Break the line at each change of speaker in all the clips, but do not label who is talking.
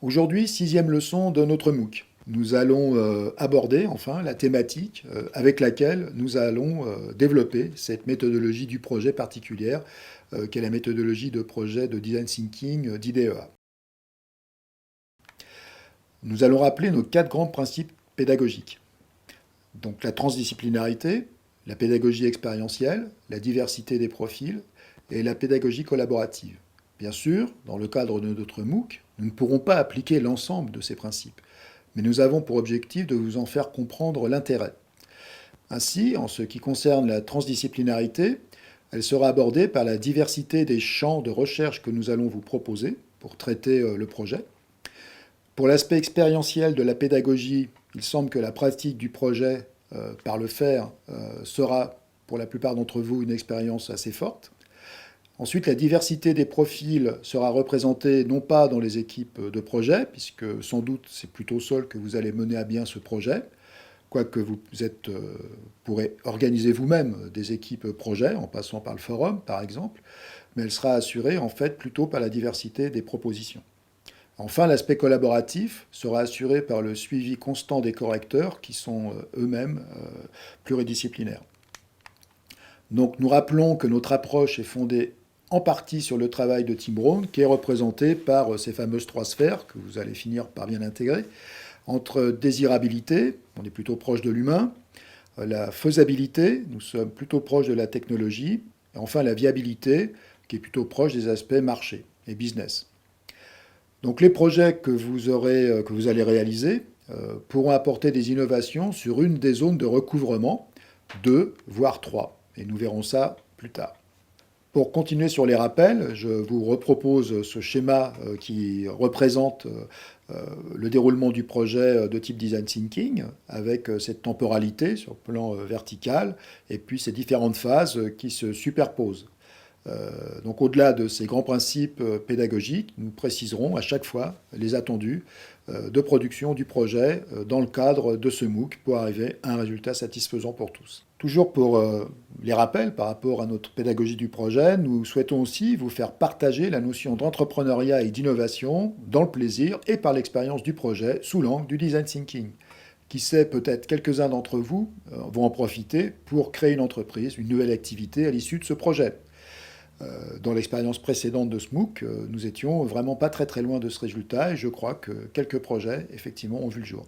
Aujourd'hui, sixième leçon de notre MOOC. Nous allons aborder enfin la thématique avec laquelle nous allons développer cette méthodologie du projet particulière, qui est la méthodologie de projet de design thinking d'IDEA. Nous allons rappeler nos quatre grands principes pédagogiques. Donc la transdisciplinarité, la pédagogie expérientielle, la diversité des profils et la pédagogie collaborative. Bien sûr, dans le cadre de notre MOOC, nous ne pourrons pas appliquer l'ensemble de ces principes, mais nous avons pour objectif de vous en faire comprendre l'intérêt. Ainsi, en ce qui concerne la transdisciplinarité, elle sera abordée par la diversité des champs de recherche que nous allons vous proposer pour traiter le projet. Pour l'aspect expérientiel de la pédagogie, il semble que la pratique du projet par le faire sera, pour la plupart d'entre vous, une expérience assez forte. Ensuite, la diversité des profils sera représentée non pas dans les équipes de projet, puisque sans doute c'est plutôt seul que vous allez mener à bien ce projet, quoique vous pourrez organiser vous-même des équipes projet en passant par le forum, par exemple, mais elle sera assurée en fait plutôt par la diversité des propositions. Enfin, l'aspect collaboratif sera assuré par le suivi constant des correcteurs qui sont eux-mêmes pluridisciplinaires. Donc nous rappelons que notre approche est fondée en partie sur le travail de Tim Brown, qui est représenté par ces fameuses trois sphères que vous allez finir par bien intégrer, entre désirabilité, on est plutôt proche de l'humain, la faisabilité, nous sommes plutôt proches de la technologie, et enfin la viabilité, qui est plutôt proche des aspects marché et business. Donc les projets que vous allez réaliser pourront apporter des innovations sur une des zones de recouvrement, deux, voire trois, et nous verrons ça plus tard. Pour continuer sur les rappels, je vous repropose ce schéma qui représente le déroulement du projet de type Design Thinking, avec cette temporalité sur le plan vertical, et puis ces différentes phases qui se superposent. Donc au-delà de ces grands principes pédagogiques, nous préciserons à chaque fois les attendus de production du projet dans le cadre de ce MOOC pour arriver à un résultat satisfaisant pour tous. Toujours pour les rappels par rapport à notre pédagogie du projet, nous souhaitons aussi vous faire partager la notion d'entrepreneuriat et d'innovation dans le plaisir et par l'expérience du projet sous l'angle du design thinking. Qui sait, peut-être quelques-uns d'entre vous vont en profiter pour créer une entreprise, une nouvelle activité à l'issue de ce projet. Dans l'expérience précédente de ce MOOC, nous étions vraiment pas très loin de ce résultat et je crois que quelques projets, effectivement, ont vu le jour.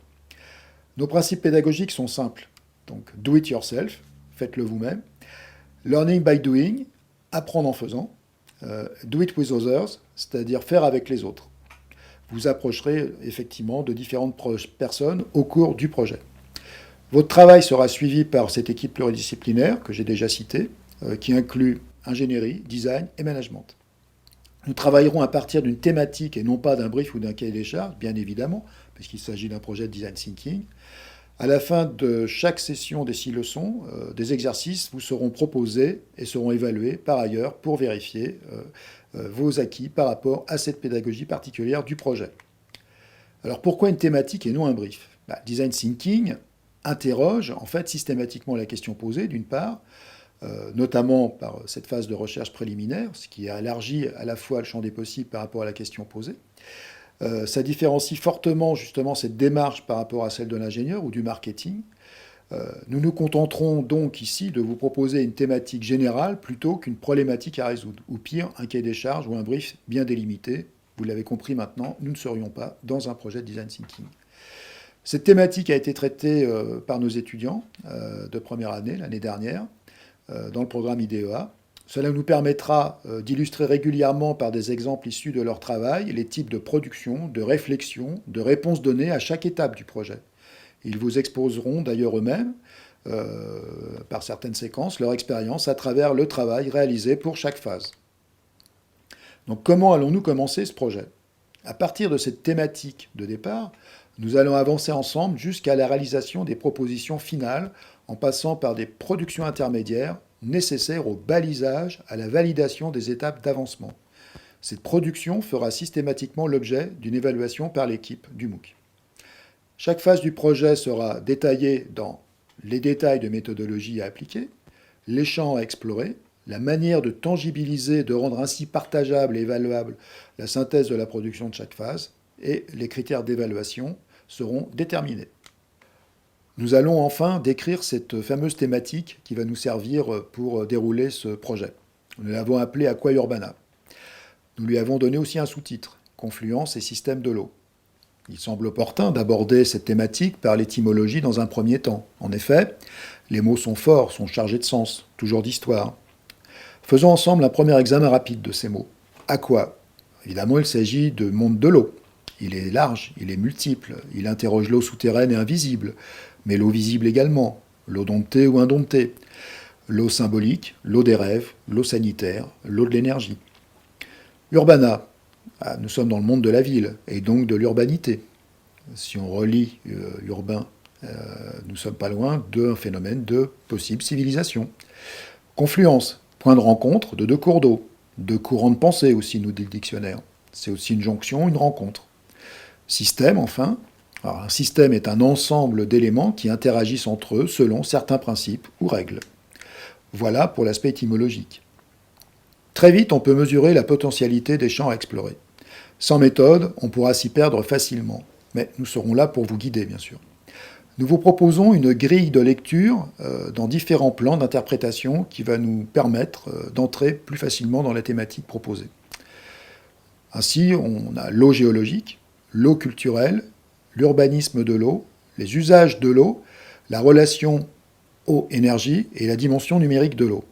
Nos principes pédagogiques sont simples. Donc, do it yourself, faites-le vous-même. Learning by doing, apprendre en faisant. Do it with others, c'est-à-dire faire avec les autres. Vous approcherez effectivement de différentes personnes au cours du projet. Votre travail sera suivi par cette équipe pluridisciplinaire que j'ai déjà citée, qui inclut ingénierie, design et management. Nous travaillerons à partir d'une thématique et non pas d'un brief ou d'un cahier des charges, bien évidemment, puisqu'il s'agit d'un projet de design thinking. À la fin de chaque session des 6 leçons, des exercices vous seront proposés et seront évalués par ailleurs pour vérifier vos acquis par rapport à cette pédagogie particulière du projet. Alors pourquoi une thématique et non un brief ? Design thinking interroge en fait systématiquement la question posée, d'une part, notamment par cette phase de recherche préliminaire, ce qui a élargi à la fois le champ des possibles par rapport à la question posée. Ça différencie fortement justement cette démarche par rapport à celle de l'ingénieur ou du marketing. Nous nous contenterons donc ici de vous proposer une thématique générale plutôt qu'une problématique à résoudre, ou pire, un cahier des charges ou un brief bien délimité. Vous l'avez compris maintenant, nous ne serions pas dans un projet de design thinking. Cette thématique a été traitée par nos étudiants de première année, l'année dernière, dans le programme IDEA. Cela nous permettra d'illustrer régulièrement par des exemples issus de leur travail les types de production, de réflexion, de réponses données à chaque étape du projet. Ils vous exposeront d'ailleurs eux-mêmes, par certaines séquences, leur expérience à travers le travail réalisé pour chaque phase. Donc comment allons-nous commencer ce projet ? À partir de cette thématique de départ, nous allons avancer ensemble jusqu'à la réalisation des propositions finales en passant par des productions intermédiaires nécessaires au balisage, à la validation des étapes d'avancement. Cette production fera systématiquement l'objet d'une évaluation par l'équipe du MOOC. Chaque phase du projet sera détaillée dans les détails de méthodologie à appliquer, les champs à explorer, la manière de tangibiliser, de rendre ainsi partageable et évaluable la synthèse de la production de chaque phase, et les critères d'évaluation seront déterminés. Nous allons enfin décrire cette fameuse thématique qui va nous servir pour dérouler ce projet. Nous l'avons appelée Aqua Urbana. Nous lui avons donné aussi un sous-titre, Confluence et système de l'eau. Il semble opportun d'aborder cette thématique par l'étymologie dans un premier temps. En effet, les mots sont forts, sont chargés de sens, toujours d'histoire. Faisons ensemble un premier examen rapide de ces mots. Aqua. Évidemment, il s'agit de monde de l'eau. Il est large, il est multiple, il interroge l'eau souterraine et invisible, mais l'eau visible également, l'eau domptée ou indomptée, l'eau symbolique, l'eau des rêves, l'eau sanitaire, l'eau de l'énergie. Urbana. Nous sommes dans le monde de la ville, et donc de l'urbanité. Si on relie urbain, nous ne sommes pas loin d'un phénomène de possible civilisation. Confluence, point de rencontre de deux cours d'eau, deux courants de pensée aussi, nous dit le dictionnaire. C'est aussi une jonction, une rencontre. Système, enfin. Alors, un système est un ensemble d'éléments qui interagissent entre eux selon certains principes ou règles. Voilà pour l'aspect étymologique. Très vite, on peut mesurer la potentialité des champs à explorer. Sans méthode, on pourra s'y perdre facilement. Mais nous serons là pour vous guider, bien sûr. Nous vous proposons une grille de lecture dans différents plans d'interprétation qui va nous permettre d'entrer plus facilement dans la thématique proposée. Ainsi, on a l'eau géologique, l'eau culturelle, l'urbanisme de l'eau, les usages de l'eau, la relation eau-énergie et la dimension numérique de l'eau.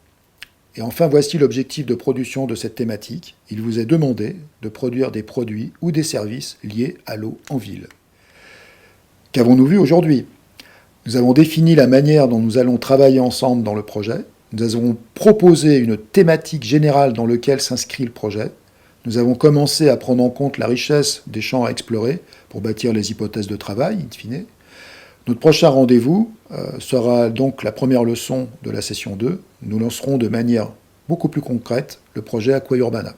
Et enfin, voici l'objectif de production de cette thématique. Il vous est demandé de produire des produits ou des services liés à l'eau en ville. Qu'avons-nous vu aujourd'hui ? Nous avons défini la manière dont nous allons travailler ensemble dans le projet. Nous avons proposé une thématique générale dans laquelle s'inscrit le projet. Nous avons commencé à prendre en compte la richesse des champs à explorer pour bâtir les hypothèses de travail, in fine. Notre prochain rendez-vous sera donc la première leçon de la session 2. Nous lancerons de manière beaucoup plus concrète le projet Aqua Urbana.